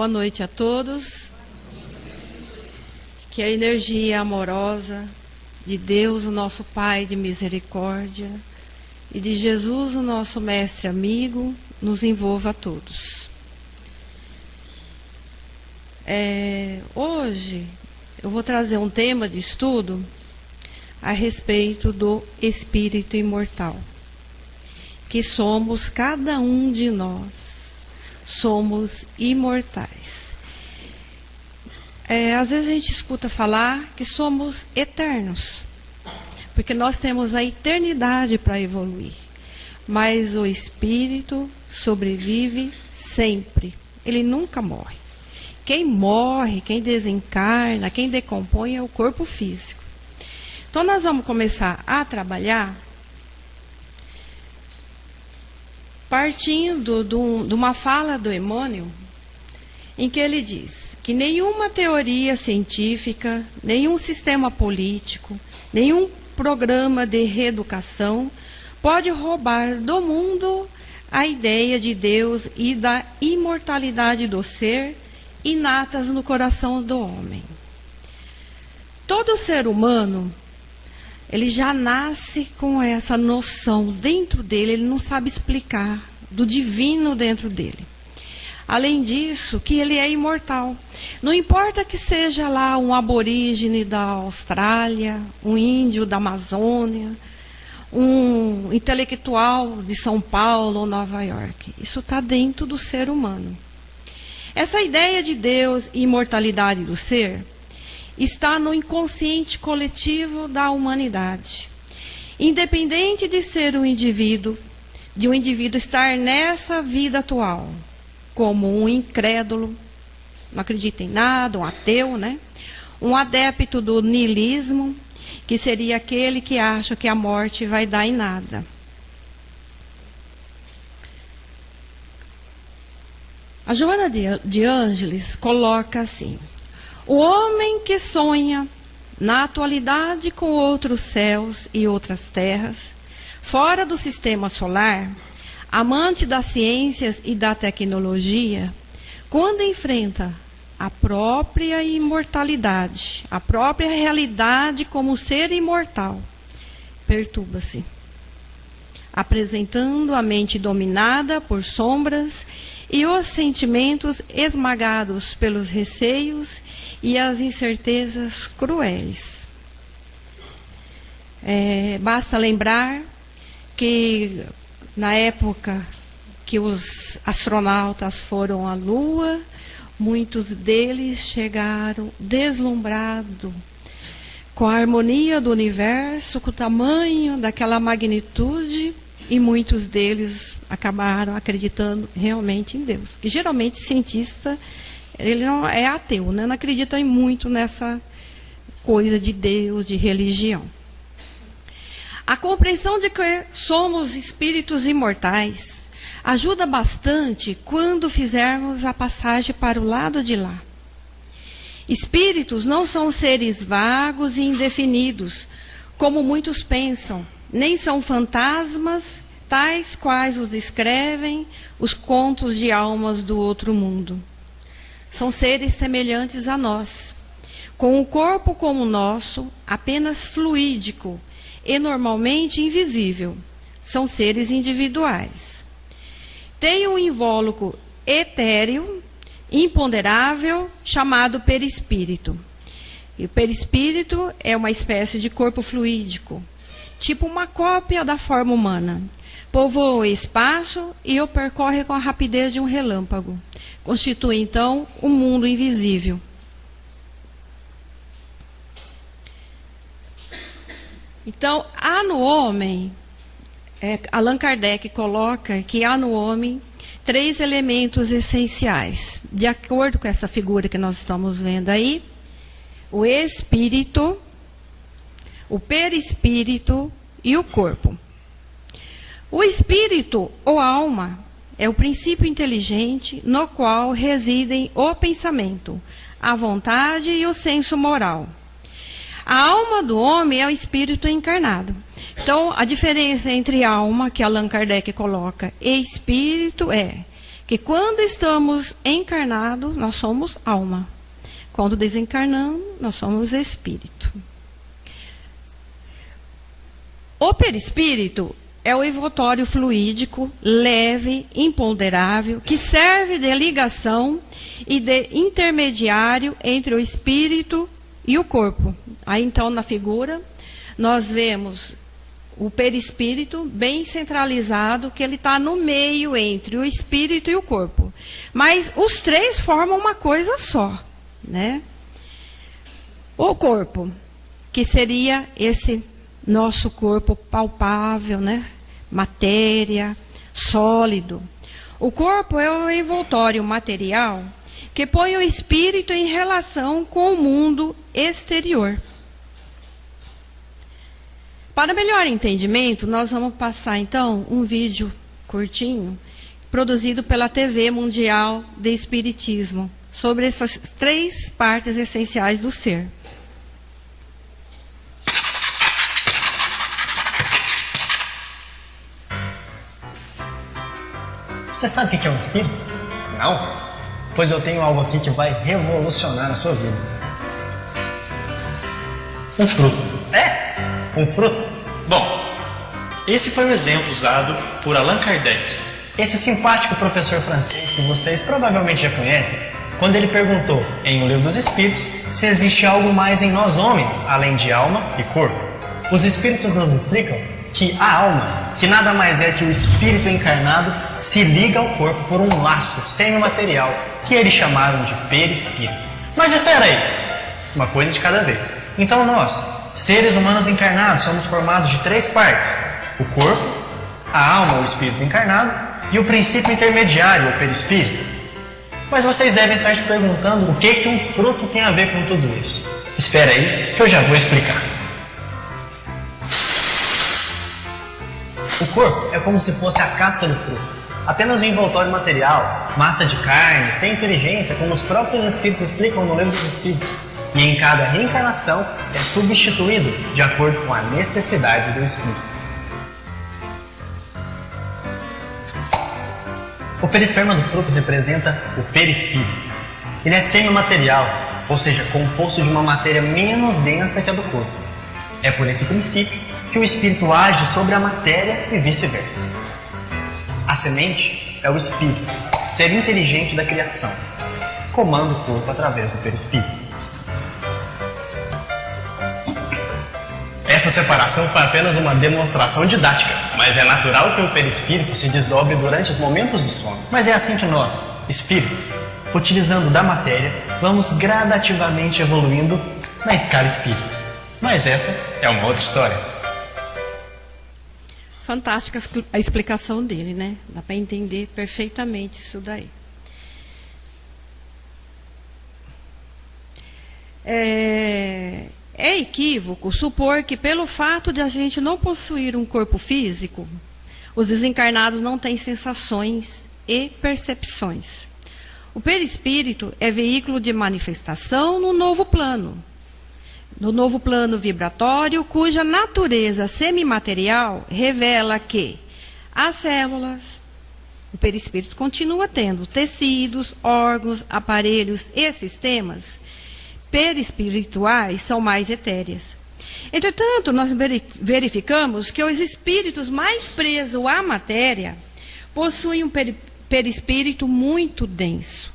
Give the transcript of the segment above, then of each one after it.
noite a todos. Que a energia amorosa de Deus, o nosso Pai de misericórdia, e de Jesus, o nosso mestre amigo, nos envolva a todos. Hoje eu vou trazer um tema de estudo a respeito do espírito imortal, que somos, cada um de nós, somos imortais. Às vezes a gente escuta falar que somos eternos, porque nós temos a eternidade para evoluir. Mas o espírito sobrevive sempre, ele nunca morre. Quem morre, quem desencarna, quem decompõe é o corpo físico. Então nós vamos começar a trabalhar partindo de uma fala do Emmanuel, em que ele diz que nenhuma teoria científica, nenhum sistema político, nenhum programa de reeducação pode roubar do mundo a ideia de Deus e da imortalidade do ser inatas no coração do homem. Todo ser humano, ele já nasce com essa noção dentro dele, ele não sabe explicar, do divino dentro dele. Além disso, que ele é imortal. Não importa que seja lá um aborígene da Austrália, um índio da Amazônia, um intelectual de São Paulo ou Nova York. Isso está dentro do ser humano. Essa ideia de Deus e imortalidade do ser está no inconsciente coletivo da humanidade. Independente de ser um indivíduo, de um indivíduo estar nessa vida atual, como um incrédulo, não acredita em nada, um ateu, né? Um adepto do niilismo, que seria aquele que acha que a morte vai dar em nada. A Joana de Ângeles coloca assim: o homem que sonha na atualidade com outros céus e outras terras, fora do sistema solar, amante das ciências e da tecnologia, quando enfrenta a própria imortalidade, a própria realidade como ser imortal, perturba-se, apresentando a mente dominada por sombras e os sentimentos esmagados pelos receios e as incertezas cruéis. Basta lembrar que na época que os astronautas foram à Lua, muitos deles chegaram deslumbrados com a harmonia do universo, com o tamanho daquela magnitude, e muitos deles acabaram acreditando realmente em Deus. Que geralmente cientista, ele não é ateu, né? Não acredita muito nessa coisa de Deus, de religião. A compreensão de que somos espíritos imortais ajuda bastante quando fizermos a passagem para o lado de lá. Espíritos não são seres vagos e indefinidos, como muitos pensam, nem são fantasmas, tais quais os descrevem os contos de almas do outro mundo. São seres semelhantes a nós, com um corpo como o nosso, apenas fluídico e normalmente invisível. São seres individuais. Tem um invólucro etéreo, imponderável, chamado perispírito. E o perispírito é uma espécie de corpo fluídico, tipo uma cópia da forma humana. Povoa o espaço e o percorre com a rapidez de um relâmpago. Constitui, então, um mundo invisível. Então, há no homem, Allan Kardec coloca que há no homem 3 elementos essenciais. De acordo com essa figura que nós estamos vendo aí, o espírito, o perispírito e o corpo. O espírito, ou alma, é o princípio inteligente no qual residem o pensamento, a vontade e o senso moral. A alma do homem é o espírito encarnado. Então, a diferença entre alma, que Allan Kardec coloca, e espírito é que quando estamos encarnados, nós somos alma. Quando desencarnamos, nós somos espírito. O perispírito é o envoltório fluídico, leve, imponderável, que serve de ligação e de intermediário entre o espírito e o corpo. Aí, então, na figura, nós vemos o perispírito bem centralizado, que ele está no meio entre o espírito e o corpo. Mas os três formam uma coisa só, né? O corpo, que seria esse nosso corpo palpável, né? Matéria, sólido. O corpo é o envoltório material que põe o espírito em relação com o mundo exterior. Para melhor entendimento, nós vamos passar, então, um vídeo curtinho, produzido pela TV Mundial de Espiritismo, sobre essas três partes essenciais do ser. Você sabe o que é um espírito? Não? Pois eu tenho algo aqui que vai revolucionar a sua vida. Um fruto. É? Um fruto? Bom, esse foi o exemplo usado por Allan Kardec. Esse simpático professor francês que vocês provavelmente já conhecem, quando ele perguntou em O Livro dos Espíritos se existe algo mais em nós homens, além de alma e corpo. Os espíritos nos explicam que a alma, que nada mais é que o espírito encarnado, se liga ao corpo por um laço semimaterial, que eles chamaram de perispírito. Mas espera aí, uma coisa de cada vez. Então nós, seres humanos encarnados, somos formados de três partes: o corpo, a alma, o espírito encarnado, e o princípio intermediário, o perispírito. Mas vocês devem estar se perguntando o que um fruto tem a ver com tudo isso. Espera aí, que eu já vou explicar. O corpo é como se fosse a casca do fruto, apenas um envoltório material, massa de carne, sem inteligência, como os próprios espíritos explicam no Livro dos Espíritos. E em cada reencarnação é substituído de acordo com a necessidade do espírito. O perisperma do fruto representa o perispírito. Ele é semimaterial, ou seja, composto de uma matéria menos densa que a do corpo. É por esse princípio que o espírito age sobre a matéria e vice-versa. A semente é o espírito, ser inteligente da criação, comanda o corpo através do perispírito. Essa separação foi apenas uma demonstração didática, mas é natural que o perispírito se desdobre durante os momentos do sono. Mas é assim que nós, espíritos, utilizando da matéria, vamos gradativamente evoluindo na escala espírita. Mas essa é uma outra história. Fantástica a explicação dele, né? Dá para entender perfeitamente isso daí. É equívoco supor que, pelo fato de a gente não possuir um corpo físico, os desencarnados não têm sensações e percepções. O perispírito é veículo de manifestação no novo plano vibratório, cuja natureza semimaterial revela que as células, o perispírito continua tendo tecidos, órgãos, aparelhos e sistemas perispirituais são mais etéreas. Entretanto, nós verificamos que os espíritos mais presos à matéria possuem um perispírito muito denso,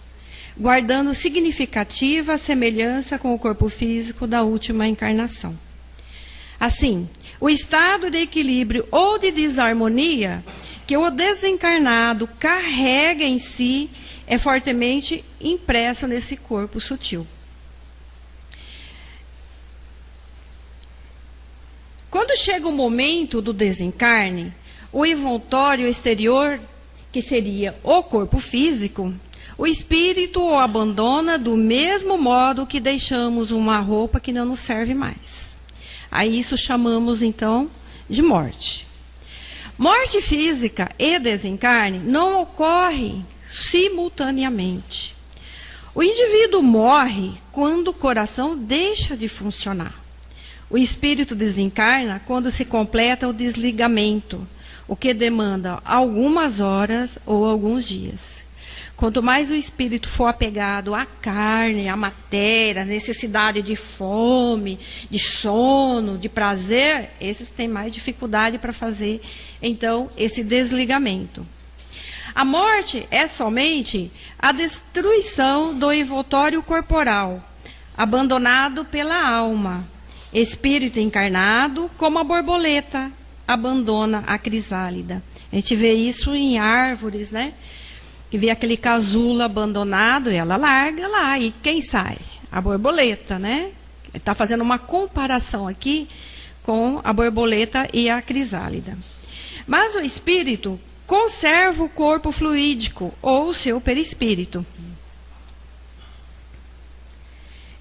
guardando significativa semelhança com o corpo físico da última encarnação. Assim, o estado de equilíbrio ou de desarmonia que o desencarnado carrega em si é fortemente impresso nesse corpo sutil. Quando chega o momento do desencarne, o envoltório exterior, que seria o corpo físico, o espírito o abandona do mesmo modo que deixamos uma roupa que não nos serve mais. A isso chamamos, então, de morte. Morte física e desencarne não ocorrem simultaneamente. O indivíduo morre quando o coração deixa de funcionar. O espírito desencarna quando se completa o desligamento, o que demanda algumas horas ou alguns dias. Quanto mais o espírito for apegado à carne, à matéria, à necessidade de fome, de sono, de prazer, esses têm mais dificuldade para fazer, então, esse desligamento. A morte é somente a destruição do envoltório corporal, abandonado pela alma. Espírito encarnado, como a borboleta, abandona a crisálida. A gente vê isso em árvores, né? Que vê aquele casulo abandonado, e ela larga lá, e quem sai? A borboleta, né? Está fazendo uma comparação aqui com a borboleta e a crisálida. Mas o espírito conserva o corpo fluídico, ou o seu perispírito.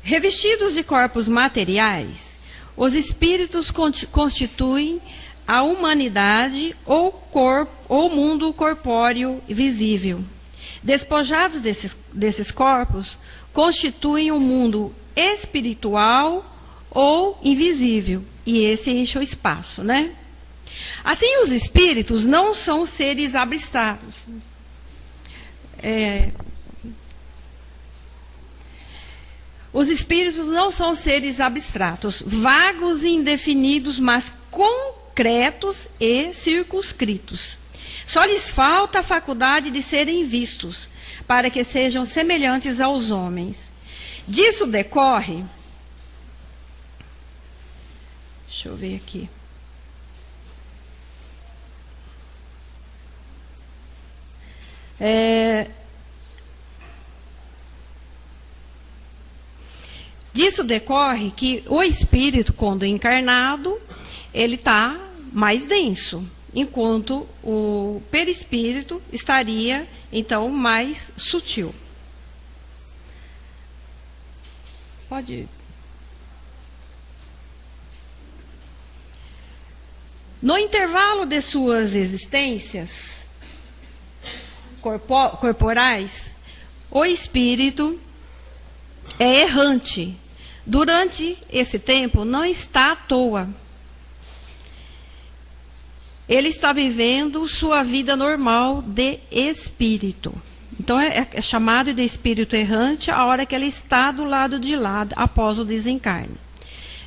Revestidos de corpos materiais, os espíritos constituem a humanidade ou mundo corpóreo visível. Despojados desses corpos, constituem um mundo espiritual ou invisível. E esse enche o espaço, né? Assim, os espíritos não são seres abstratos. Os espíritos não são seres abstratos, vagos e indefinidos, mas concretos e circunscritos. Só lhes falta a faculdade de serem vistos, para que sejam semelhantes aos homens. Disso decorre... Deixa eu ver aqui. Disso decorre que o espírito, quando encarnado, ele está mais denso, enquanto o perispírito estaria, então, mais sutil. Pode ir. No intervalo de suas existências corporais, o espírito é errante. Durante esse tempo, não está à toa. Ele está vivendo sua vida normal de espírito. Então, é chamado de espírito errante a hora que ele está do lado de lá, após o desencarne.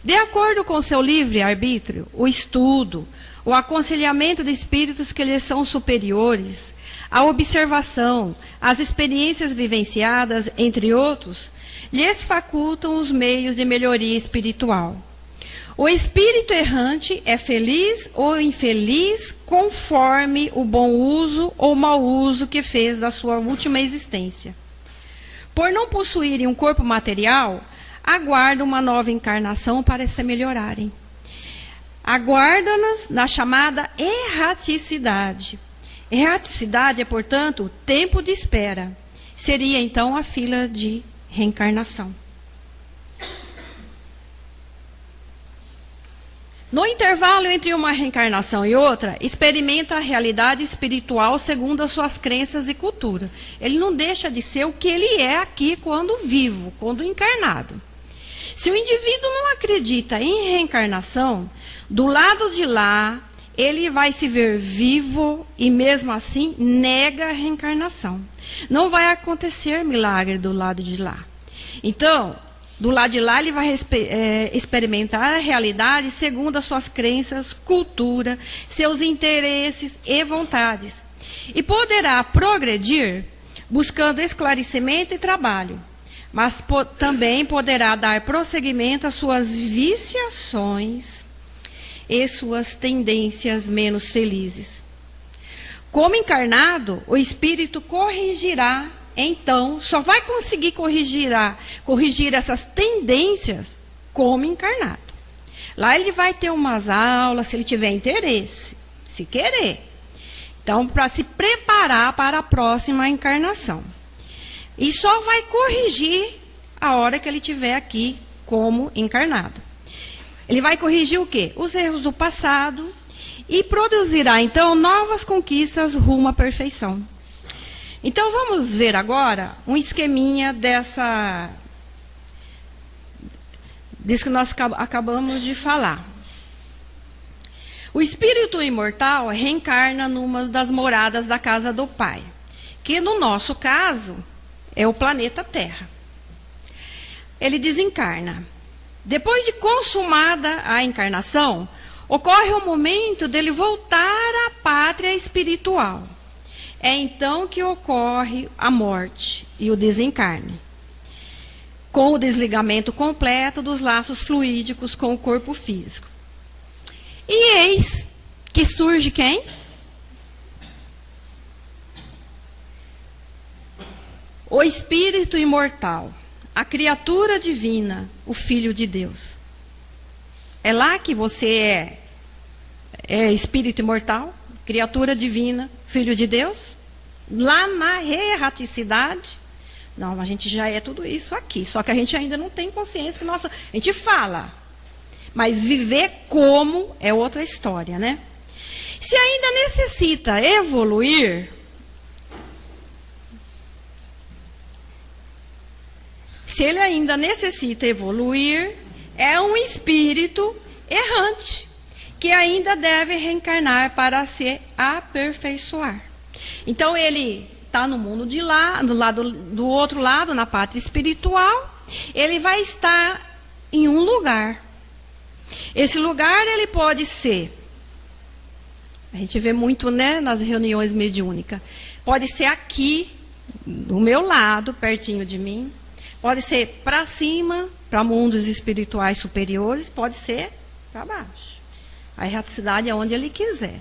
De acordo com seu livre-arbítrio, o estudo, o aconselhamento de espíritos que lhes são superiores, a observação, as experiências vivenciadas, entre outros, lhes facultam os meios de melhoria espiritual. O espírito errante é feliz ou infeliz conforme o bom uso ou mau uso que fez da sua última existência. Por não possuírem um corpo material, aguardam uma nova encarnação para se melhorarem. Aguardam-nas na chamada erraticidade. Erraticidade é, portanto, o tempo de espera. Seria, então, a fila de reencarnação. No intervalo entre uma reencarnação e outra, experimenta a realidade espiritual segundo as suas crenças e cultura. Ele não deixa de ser o que ele é aqui quando vivo, quando encarnado. Se o indivíduo não acredita em reencarnação, do lado de lá, ele vai se ver vivo e, mesmo assim, nega a reencarnação. Não vai acontecer milagre do lado de lá. Então, do lado de lá, ele vai experimentar a realidade segundo as suas crenças, cultura, seus interesses e vontades. E poderá progredir buscando esclarecimento e trabalho. Mas também poderá dar prosseguimento às suas viciações e suas tendências menos felizes. Como encarnado, o espírito corrigirá, então, só vai conseguir corrigir essas tendências como encarnado. Lá ele vai ter umas aulas, se ele tiver interesse, se querer. Então, para se preparar para a próxima encarnação. E só vai corrigir a hora que ele estiver aqui como encarnado. Ele vai corrigir o quê? Os erros do passado e produzirá, então, novas conquistas rumo à perfeição. Então, vamos ver agora um esqueminha disso que nós acabamos de falar. O espírito imortal reencarna numa das moradas da casa do Pai, que no nosso caso é o planeta Terra. Ele desencarna. Depois de consumada a encarnação, ocorre o momento dele voltar à pátria espiritual. É então que ocorre a morte e o desencarne, com o desligamento completo dos laços fluídicos com o corpo físico. E eis que surge quem? O espírito imortal, a criatura divina, o Filho de Deus. É lá que você é espírito imortal, criatura divina, Filho de Deus? Lá na erraticidade? Não, a gente já é tudo isso aqui. Só que a gente ainda não tem consciência que a gente fala. Mas viver como é outra história, né? Se ainda necessita evoluir, se ele ainda necessita evoluir, é um espírito errante, que ainda deve reencarnar para se aperfeiçoar. Então ele está no mundo de lá, do outro lado, na pátria espiritual, ele vai estar em um lugar. Esse lugar ele pode ser, a gente vê muito, né, nas reuniões mediúnicas, pode ser aqui, do meu lado, pertinho de mim, pode ser para cima, para mundos espirituais superiores, pode ser para baixo. A erraticidade é onde ele quiser.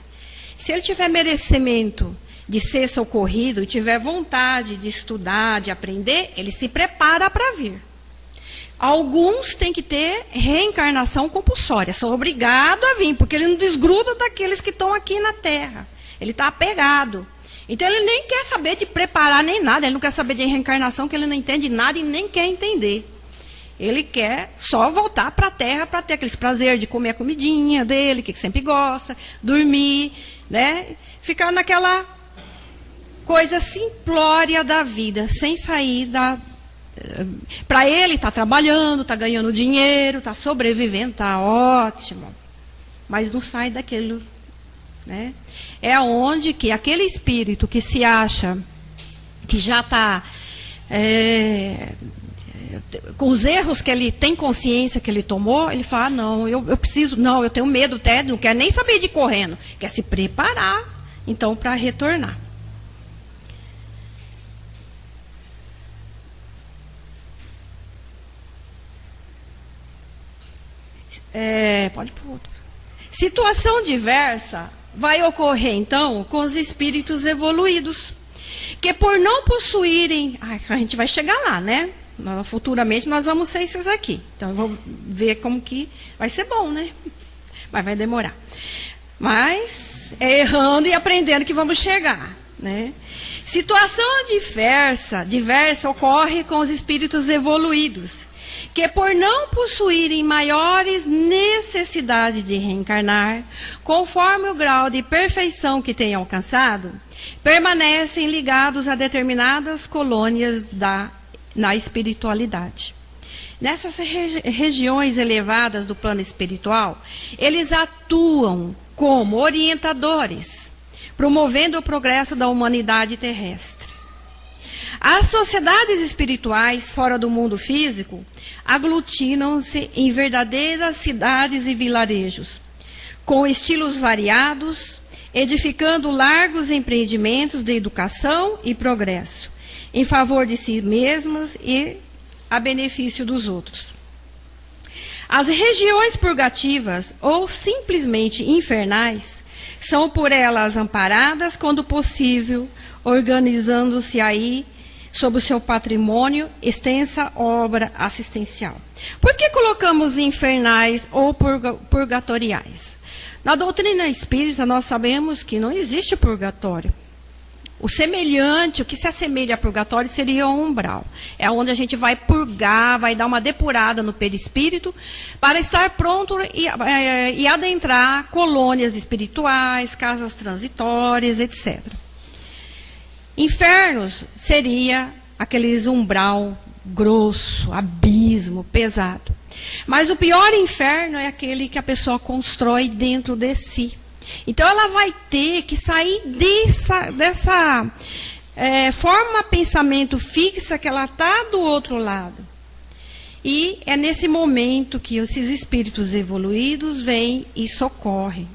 Se ele tiver merecimento de ser socorrido e tiver vontade de estudar, de aprender, ele se prepara para vir. Alguns têm que ter reencarnação compulsória, são obrigados a vir, porque ele não desgruda daqueles que estão aqui na Terra. Ele está apegado. Então ele nem quer saber de preparar nem nada, ele não quer saber de reencarnação, que ele não entende nada e nem quer entender. Ele quer só voltar para a Terra para ter aqueles prazeres de comer a comidinha dele, que sempre gosta, dormir, né? Ficar naquela coisa simplória da vida, sem sair da... Para ele está trabalhando, está ganhando dinheiro, está sobrevivendo, está ótimo. Mas não sai daquilo, né? É onde que aquele espírito que se acha que já está com os erros que ele tem consciência que ele tomou, ele fala, não, eu preciso, não, eu tenho medo até, não quer nem saber de ir correndo, quer se preparar, então, para retornar. Pode pôr outro. Situação diversa vai ocorrer, então, com os espíritos evoluídos, que por não possuírem... a gente vai chegar lá, né? Futuramente nós vamos ser esses aqui. Então, eu vou ver como que vai ser bom, né? Mas vai demorar. Mas é errando e aprendendo que vamos chegar, né? Situação diversa ocorre com os espíritos evoluídos, que por não possuírem maiores necessidades de reencarnar, conforme o grau de perfeição que tenham alcançado, permanecem ligados a determinadas colônias na espiritualidade. Nessas regiões elevadas do plano espiritual, eles atuam como orientadores, promovendo o progresso da humanidade terrestre. As sociedades espirituais fora do mundo físico aglutinam-se em verdadeiras cidades e vilarejos, com estilos variados, edificando largos empreendimentos de educação e progresso, em favor de si mesmas e a benefício dos outros. As regiões purgativas, ou simplesmente infernais, são por elas amparadas, quando possível, organizando-se aí, sob o seu patrimônio, extensa obra assistencial. Por que colocamos infernais ou purgatoriais? Na doutrina espírita, nós sabemos que não existe purgatório. O semelhante, o que se assemelha a purgatório seria o umbral. É onde a gente vai purgar, vai dar uma depurada no perispírito, para estar pronto e adentrar colônias espirituais, casas transitórias, etc. Infernos seria aqueles umbral grosso, abismo, pesado. Mas o pior inferno é aquele que a pessoa constrói dentro de si. Então ela vai ter que sair forma pensamento fixa que ela está do outro lado. E é nesse momento que esses espíritos evoluídos vêm e socorrem.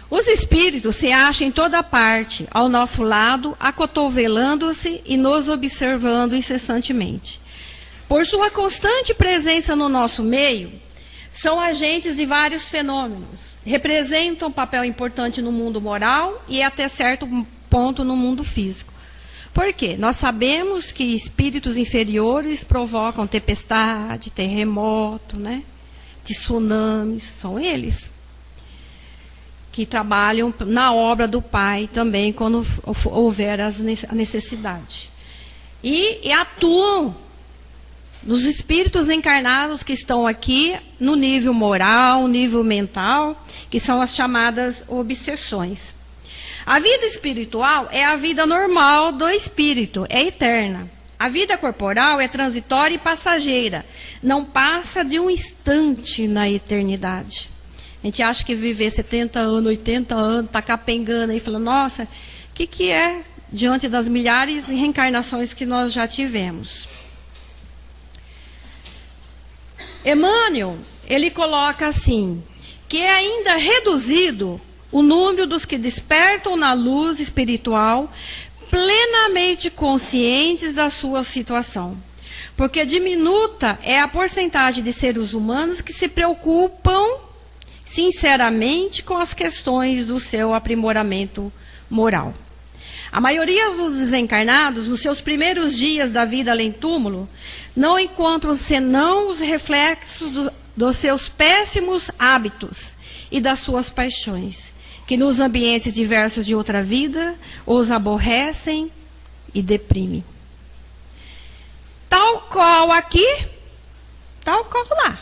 Os espíritos se acham em toda parte, ao nosso lado, acotovelando-se e nos observando incessantemente. Por sua constante presença no nosso meio, são agentes de vários fenômenos. Representam um papel importante no mundo moral e até certo ponto no mundo físico. Por quê? Nós sabemos que espíritos inferiores provocam tempestade, terremoto, né? Tsunamis, são eles que trabalham na obra do Pai também, quando houver a necessidade. E atuam nos espíritos encarnados que estão aqui no nível moral, nível mental, que são as chamadas obsessões. A vida espiritual é a vida normal do espírito, é eterna. A vida corporal é transitória e passageira, não passa de um instante na eternidade. A gente acha que viver 70 anos, 80 anos, está capengando aí, falando, nossa, o que é diante das milhares de reencarnações que nós já tivemos? Emmanuel, ele coloca assim, que é ainda reduzido o número dos que despertam na luz espiritual, plenamente conscientes da sua situação. Porque diminuta é a porcentagem de seres humanos que se preocupam sinceramente com as questões do seu aprimoramento moral. A maioria dos desencarnados, nos seus primeiros dias da vida além-túmulo, não encontram senão os reflexos dos seus péssimos hábitos e das suas paixões, que nos ambientes diversos de outra vida os aborrecem e deprimem. Tal qual aqui, tal qual lá.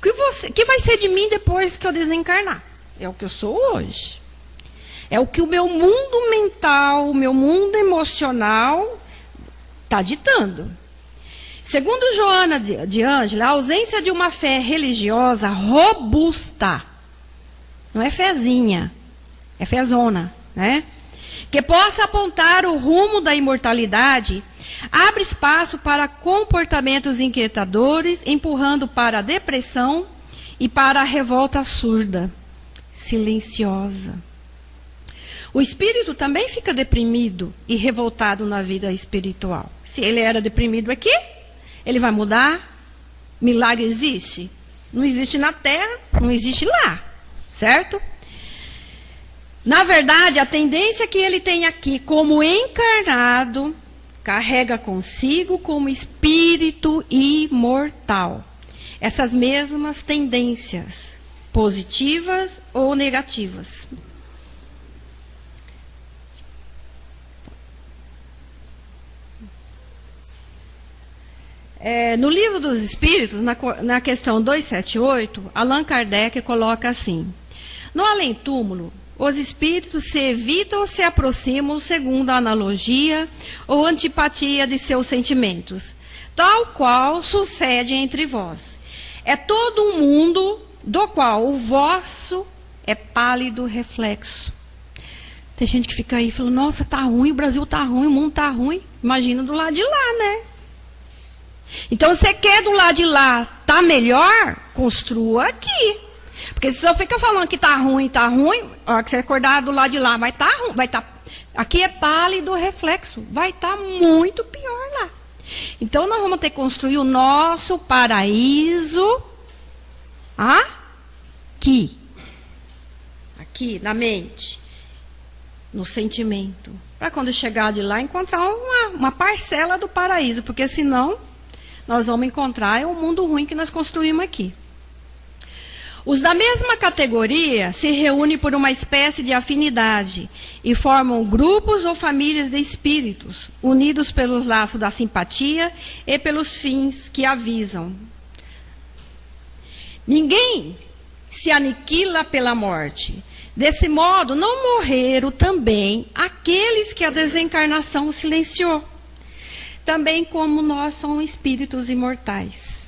O que vai ser de mim depois que eu desencarnar? É o que eu sou hoje. É o que o meu mundo mental, o meu mundo emocional está ditando. Segundo Joana de Ângela, a ausência de uma fé religiosa robusta, não é fezinha, é fezona, né? Que possa apontar o rumo da imortalidade, abre espaço para comportamentos inquietadores, empurrando para a depressão e para a revolta surda, silenciosa. O espírito também fica deprimido e revoltado na vida espiritual. Se ele era deprimido aqui, ele vai mudar? Milagre existe? Não existe na terra, não existe lá, certo? Na verdade, a tendência que ele tem aqui como encarnado, carrega consigo como espírito imortal essas mesmas tendências, positivas ou negativas. No Livro dos Espíritos, na questão 278, Allan Kardec coloca assim: no além-túmulo, os espíritos se evitam ou se aproximam segundo a analogia ou antipatia de seus sentimentos, tal qual sucede entre vós. É todo um mundo do qual o vosso é pálido reflexo. Tem gente que fica aí falando, nossa, tá ruim, o Brasil tá ruim, o mundo tá ruim. Imagina do lado de lá, né? Então, você quer do lado de lá tá melhor? Construa aqui. Porque se você fica falando que tá ruim, a hora que você acordar do lado de lá, vai estar ruim, vai estar. Aqui é pálido reflexo, vai estar muito pior lá. Então, nós vamos ter que construir o nosso paraíso aqui. Aqui, na mente, no sentimento. Para quando chegar de lá, encontrar uma parcela do paraíso, porque senão nós vamos encontrar o mundo ruim que nós construímos aqui. Os da mesma categoria se reúnem por uma espécie de afinidade e formam grupos ou famílias de espíritos, unidos pelos laços da simpatia e pelos fins que avisam. Ninguém se aniquila pela morte. Desse modo, não morreram também aqueles que a desencarnação silenciou. Também como nós somos espíritos imortais.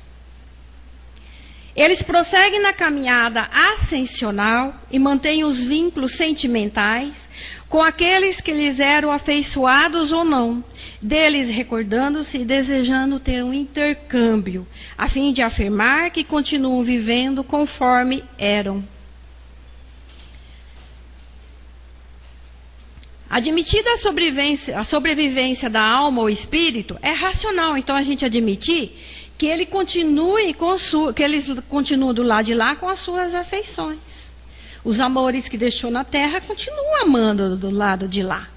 Eles prosseguem na caminhada ascensional e mantêm os vínculos sentimentais com aqueles que lhes eram afeiçoados ou não, deles recordando-se e desejando ter um intercâmbio, a fim de afirmar que continuam vivendo conforme eram. Admitida a sobrevivência da alma ou espírito, é racional, então, a gente admitir que ele continue que eles continuam do lado de lá com as suas afeições. Os amores que deixou na terra continuam amando do lado de lá.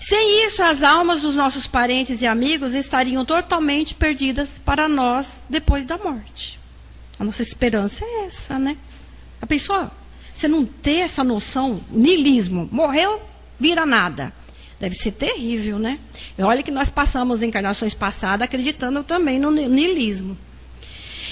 Sem isso, as almas dos nossos parentes e amigos estariam totalmente perdidas para nós depois da morte. A nossa esperança é essa, né? A pessoa, você não ter essa noção, niilismo, morreu, vira nada. Deve ser terrível, né? E olha que nós passamos encarnações passadas acreditando também no niilismo.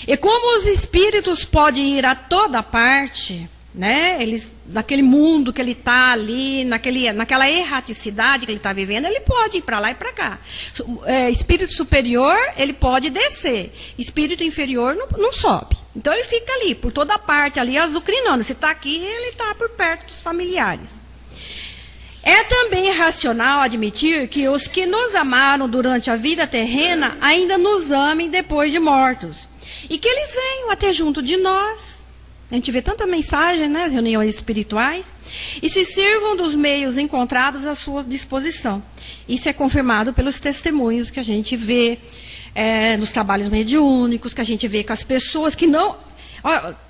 E como os espíritos podem ir a toda parte, né? Eles, naquele mundo que ele está ali, naquela erraticidade que ele está vivendo, ele pode ir para lá e para cá. Espírito superior, ele pode descer. Espírito inferior não sobe. Então ele fica ali, por toda parte, ali azucrinando. Se está aqui, ele está por perto dos familiares. É também racional admitir que os que nos amaram durante a vida terrena ainda nos amem depois de mortos. E que eles venham até junto de nós. A gente vê tanta mensagem, né, reuniões espirituais, e se sirvam dos meios encontrados à sua disposição. Isso é confirmado pelos testemunhos que a gente vê nos trabalhos mediúnicos, que a gente vê com as pessoas que não...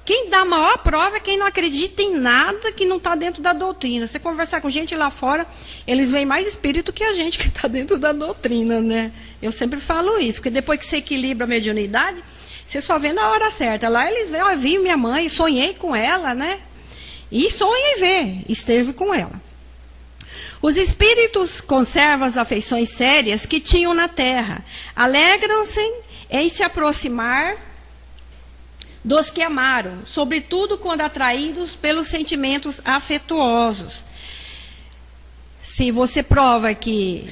Quem dá a maior prova é quem não acredita em nada que não está dentro da doutrina. Você conversar com gente lá fora, eles veem mais espírito que a gente que está dentro da doutrina, né? Eu sempre falo isso, porque depois que você equilibra a mediunidade, você só vê na hora certa. Lá eles veem, eu vi minha mãe, sonhei com ela, né? E sonha e vê, esteve com ela. Os espíritos conservam as afeições sérias que tinham na terra. Alegram-se em se aproximar dos que amaram, sobretudo quando atraídos pelos sentimentos afetuosos. Se você prova que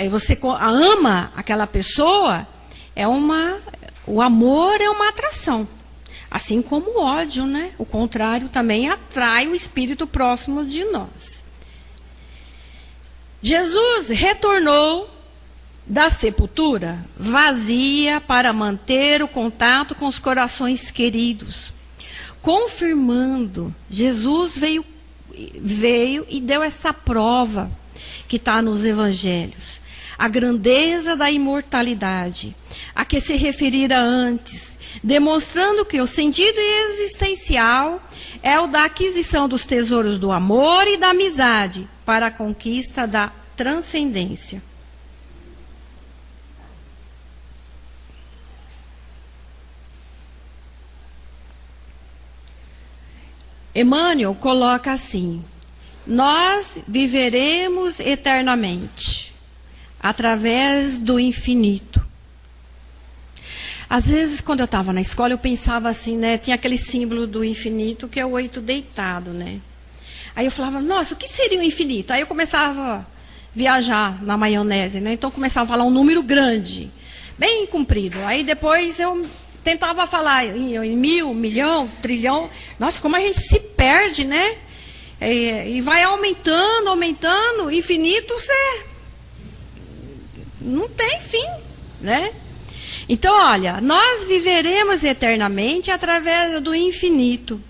você ama aquela pessoa, o amor é uma atração. Assim como o ódio, né? O contrário também atrai o espírito próximo de nós. Jesus retornou da sepultura vazia para manter o contato com os corações queridos. Confirmando, Jesus veio e deu essa prova que está nos evangelhos. A grandeza da imortalidade, a que se referira antes, demonstrando que o sentido existencial é o da aquisição dos tesouros do amor e da amizade para a conquista da transcendência. Emmanuel coloca assim: nós viveremos eternamente através do infinito. Às vezes, quando eu estava na escola, eu pensava assim, né? Tinha aquele símbolo do infinito, que é o 8 deitado, né? Aí eu falava, nossa, o que seria o infinito? Aí eu começava a viajar na maionese, né? Então eu começava a falar um número grande, bem comprido. Aí depois eu tentava falar em 1000, milhão, trilhão. Nossa, como a gente se perde, né? E vai aumentando, infinito, você não tem fim, né? Então, olha, nós viveremos eternamente através do infinito.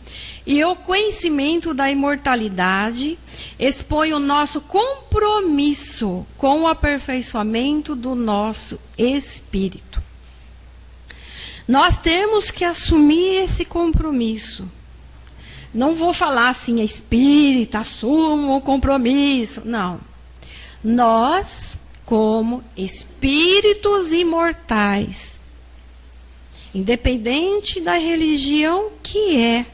E o conhecimento da imortalidade expõe o nosso compromisso com o aperfeiçoamento do nosso espírito. Nós temos que assumir esse compromisso. Não vou falar assim, espírita, assuma o compromisso. Não. Nós, como espíritos imortais, independente da religião que é,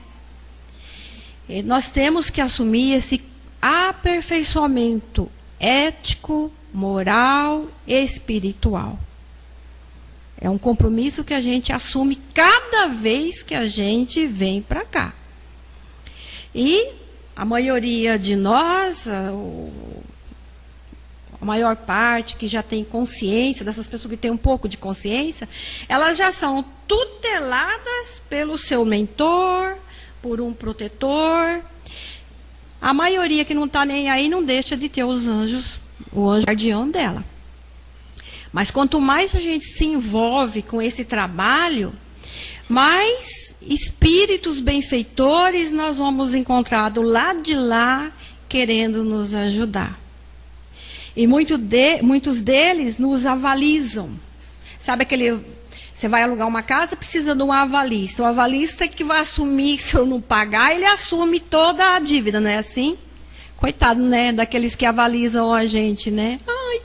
nós temos que assumir esse aperfeiçoamento ético, moral e espiritual. É um compromisso que a gente assume cada vez que a gente vem para cá. E a maioria de nós, a maior parte que já tem consciência, dessas pessoas que têm um pouco de consciência, elas já são tuteladas pelo seu mentor, por um protetor. A maioria que não está nem aí não deixa de ter os anjos, o anjo guardião dela. Mas quanto mais a gente se envolve com esse trabalho, mais espíritos benfeitores nós vamos encontrar do lado de lá, querendo nos ajudar. E muitos deles nos avalizam. Sabe aquele... Você vai alugar uma casa, precisa de um avalista. O avalista que vai assumir, se eu não pagar, ele assume toda a dívida, não é assim? Coitado, né? Daqueles que avalizam a gente, né? Ai,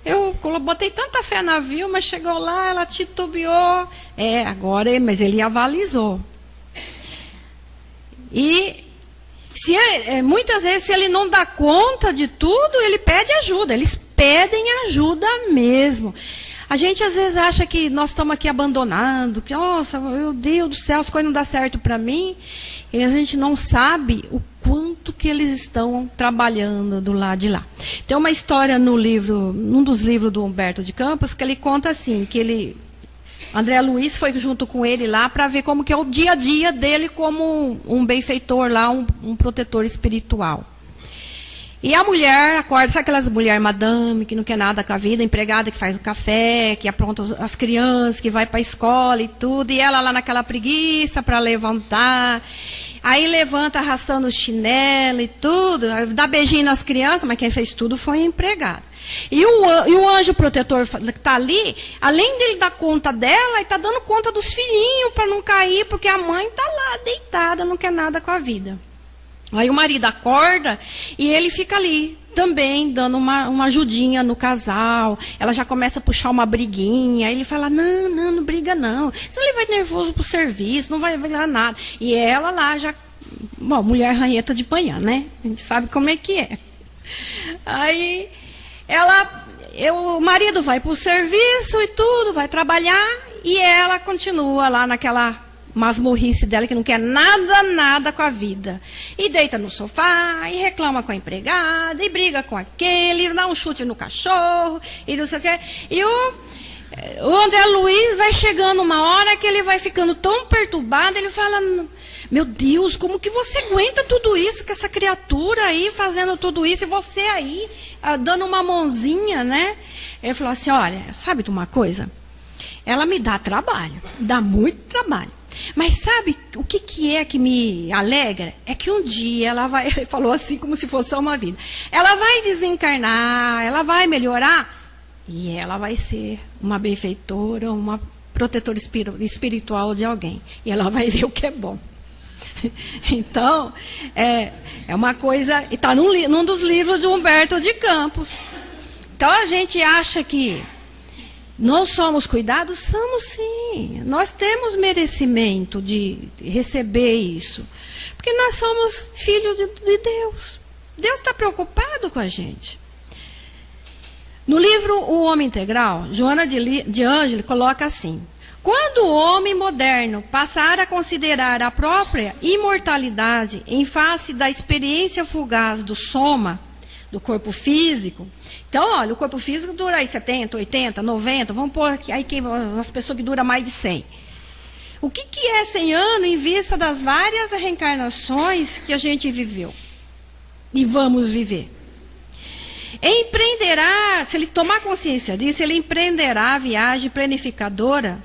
eu botei tanta fé na Vilma, chegou lá, ela titubeou. Agora, mas ele avalizou. E muitas vezes, se ele não dá conta de tudo, ele pede ajuda. Eles pedem ajuda mesmo. A gente às vezes acha que nós estamos aqui abandonando, que, nossa, meu Deus do céu, as coisas não dão certo para mim. E a gente não sabe o quanto que eles estão trabalhando do lado de lá. Tem uma história num dos livros do Humberto de Campos, que ele conta assim, que André Luiz foi junto com ele lá para ver como que é o dia a dia dele como um benfeitor lá, um protetor espiritual. E a mulher acorda, sabe aquelas mulheres madame, que não quer nada com a vida, empregada que faz o café, que apronta as crianças, que vai para a escola e tudo, e ela lá naquela preguiça para levantar. Aí levanta arrastando o chinelo e tudo, dá beijinho nas crianças, mas quem fez tudo foi a empregada. E o anjo protetor que está ali, além dele dar conta dela, ele está dando conta dos filhinhos para não cair, porque a mãe está lá deitada, não quer nada com a vida. Aí o marido acorda e ele fica ali também dando uma ajudinha no casal. Ela já começa a puxar uma briguinha. Aí ele fala, não briga não. Senão ele vai nervoso pro serviço, não vai lá nada. E ela lá já, bom, mulher ranheta de manhã, né? A gente sabe como é que é. Aí o marido vai pro serviço e tudo, vai trabalhar. E ela continua lá naquela masmorrice dela, que não quer nada com a vida. E deita no sofá, e reclama com a empregada, e briga com aquele, dá um chute no cachorro, e não sei o quê. E o André Luiz vai chegando uma hora que ele vai ficando tão perturbado, ele fala, meu Deus, como que você aguenta tudo isso, com essa criatura aí fazendo tudo isso, e você aí, dando uma mãozinha, né? Ele falou assim, olha, sabe de uma coisa? Ela me dá trabalho, dá muito trabalho. Mas sabe o que é que me alegra? É que um dia ela vai, ele falou assim como se fosse só uma vida. Ela vai desencarnar, ela vai melhorar e ela vai ser uma benfeitora, uma protetora espiritual de alguém. E ela vai ver o que é bom. Então, é uma coisa, e está num dos livros do Humberto de Campos. Então a gente acha que nós somos cuidados? Somos sim. Nós temos merecimento de receber isso. Porque nós somos filhos de Deus. Deus está preocupado com a gente. No livro O Homem Integral, Joana de Ângelo coloca assim: quando o homem moderno passar a considerar a própria imortalidade em face da experiência fugaz do soma, do corpo físico. Então, olha, o corpo físico dura aí 70, 80, 90, vamos pôr aqui, aí as pessoas que duram mais de 100. O que é 100 anos em vista das várias reencarnações que a gente viveu? E vamos viver. Empreenderá, se ele tomar consciência disso, ele empreenderá a viagem planificadora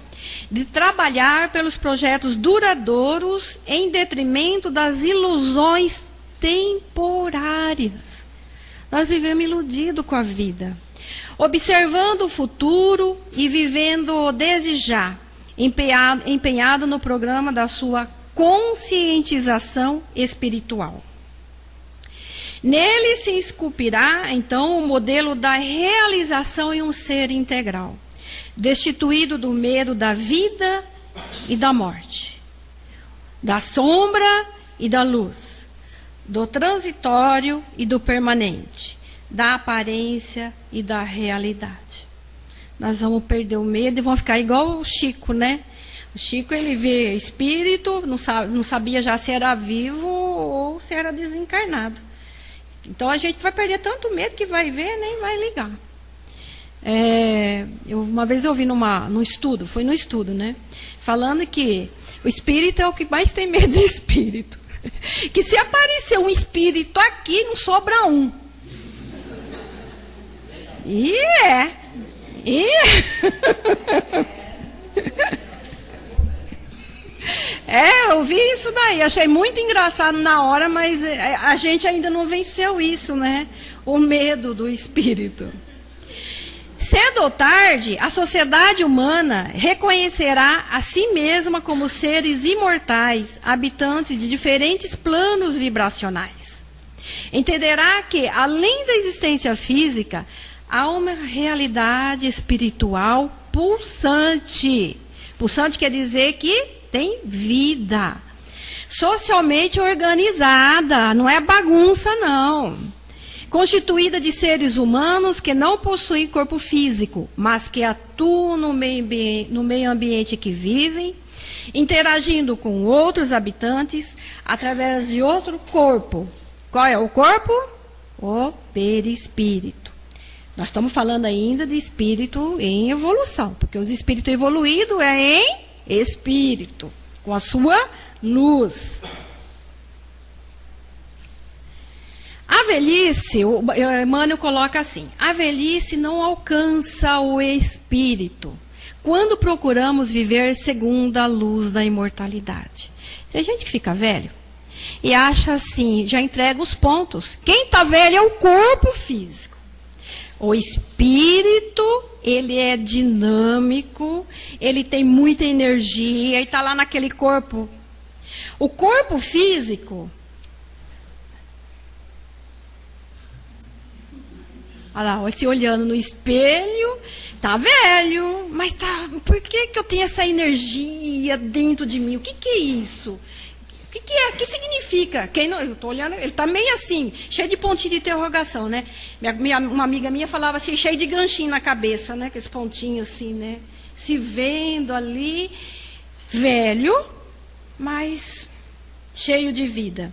de trabalhar pelos projetos duradouros em detrimento das ilusões temporárias. Nós vivemos iludidos com a vida, observando o futuro e vivendo desde já, empenhado no programa da sua conscientização espiritual. Nele se esculpirá, então, o modelo da realização em um ser integral, destituído do medo da vida e da morte, da sombra e da luz, do transitório e do permanente, da aparência e da realidade. Nós vamos perder o medo e vamos ficar igual o Chico, né? O Chico, ele vê espírito, não sabia já se era vivo ou se era desencarnado. Então a gente vai perder tanto medo que vai ver, nem vai ligar. Uma vez eu vi num estudo, foi no estudo, né? Falando que o espírito é o que mais tem medo de espírito. Que se aparecer um espírito aqui, não sobra um. Eu vi isso daí, achei muito engraçado na hora, mas a gente ainda não venceu isso, né? O medo do espírito. Cedo ou tarde, a sociedade humana reconhecerá a si mesma como seres imortais, habitantes de diferentes planos vibracionais. Entenderá que, além da existência física, há uma realidade espiritual pulsante. Pulsante quer dizer que tem vida. Socialmente organizada, não é bagunça, não. Constituída de seres humanos que não possuem corpo físico, mas que atuam no meio ambiente que vivem, interagindo com outros habitantes através de outro corpo. Qual é o corpo? O perispírito. Nós estamos falando ainda de espírito em evolução, porque os espíritos evoluídos é em espírito, com a sua luz. A velhice, o Emmanuel coloca assim: a velhice não alcança o espírito quando procuramos viver segundo a luz da imortalidade. Tem gente que fica velho e acha assim, já entrega os pontos. Quem está velho é o corpo físico. O espírito, ele é dinâmico, ele tem muita energia e está lá naquele corpo. O corpo físico... Olha lá, se olhando no espelho, tá velho, mas tá, por que eu tenho essa energia dentro de mim? O que é isso? O que é? O que significa? Quem não, eu tô olhando, ele tá meio assim, cheio de pontinho de interrogação, né? Uma amiga minha falava assim, cheio de ganchinho na cabeça, né? Com esse pontinho assim, né? Se vendo ali, velho, mas cheio de vida.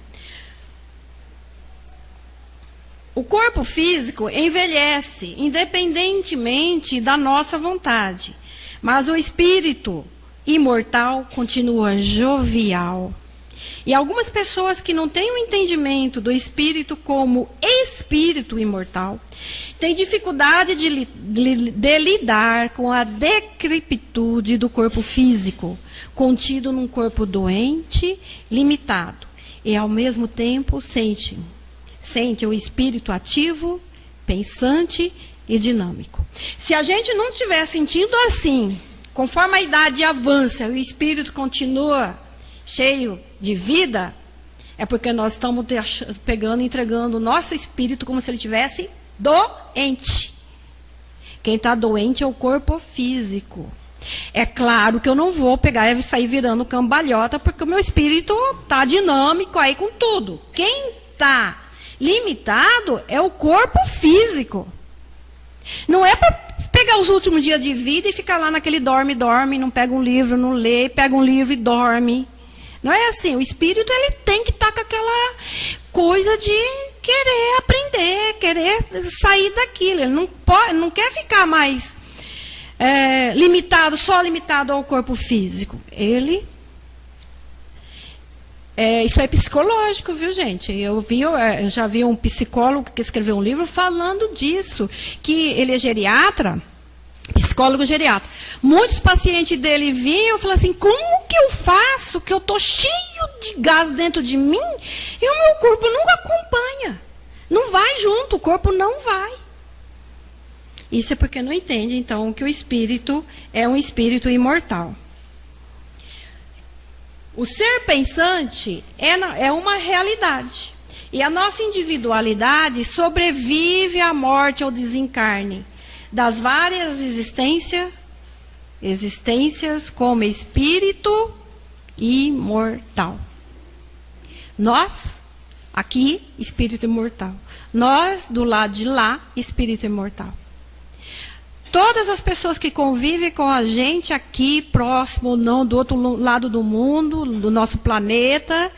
O corpo físico envelhece, independentemente da nossa vontade. Mas o espírito imortal continua jovial. E algumas pessoas que não têm o entendimento do espírito como espírito imortal, têm dificuldade de lidar com a decrepitude do corpo físico, contido num corpo doente, limitado. E ao mesmo tempo sente o espírito ativo, pensante e dinâmico. Se a gente não estiver sentindo assim, conforme a idade avança, o espírito continua cheio de vida, é porque nós estamos pegando e entregando o nosso espírito como se ele estivesse doente. Quem está doente é o corpo físico. É claro que eu não vou pegar e sair virando cambalhota, porque o meu espírito está dinâmico aí com tudo. Quem está limitado é o corpo físico. Não é para pegar os últimos dias de vida e ficar lá naquele dorme, não pega um livro, não lê, pega um livro e dorme. Não é assim. O espírito, ele tem que estar com aquela coisa de querer aprender, querer sair daquilo. Ele não quer ficar mais só limitado ao corpo físico. Isso é psicológico, viu, gente? Eu já vi um psicólogo que escreveu um livro falando disso, que ele é geriatra, psicólogo geriatra. Muitos pacientes dele vinham e falavam assim, como que eu faço, que eu estou cheio de gás dentro de mim e o meu corpo não acompanha, não vai junto, o corpo não vai. Isso é porque não entende, então, que o espírito é um espírito imortal. O ser pensante é uma realidade. E a nossa individualidade sobrevive à morte ou desencarne das várias existências como espírito imortal. Nós, aqui, espírito imortal. Nós, do lado de lá, espírito imortal. Todas as pessoas que convivem com a gente aqui, próximo ou não, do outro lado do mundo, do nosso planeta,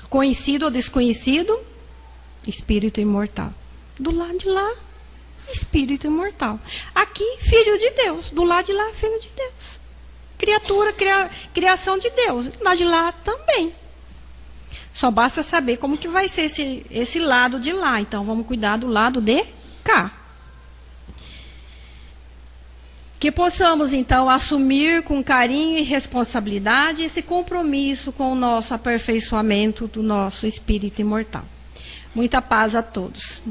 conhecido ou desconhecido, espírito imortal. Do lado de lá, espírito imortal. Aqui, filho de Deus. Do lado de lá, filho de Deus. Criatura, criação de Deus. Do lado de lá também. Só basta saber como que vai ser esse lado de lá. Então, vamos cuidar do lado de cá. Que possamos, então, assumir com carinho e responsabilidade esse compromisso com o nosso aperfeiçoamento do nosso espírito imortal. Muita paz a todos.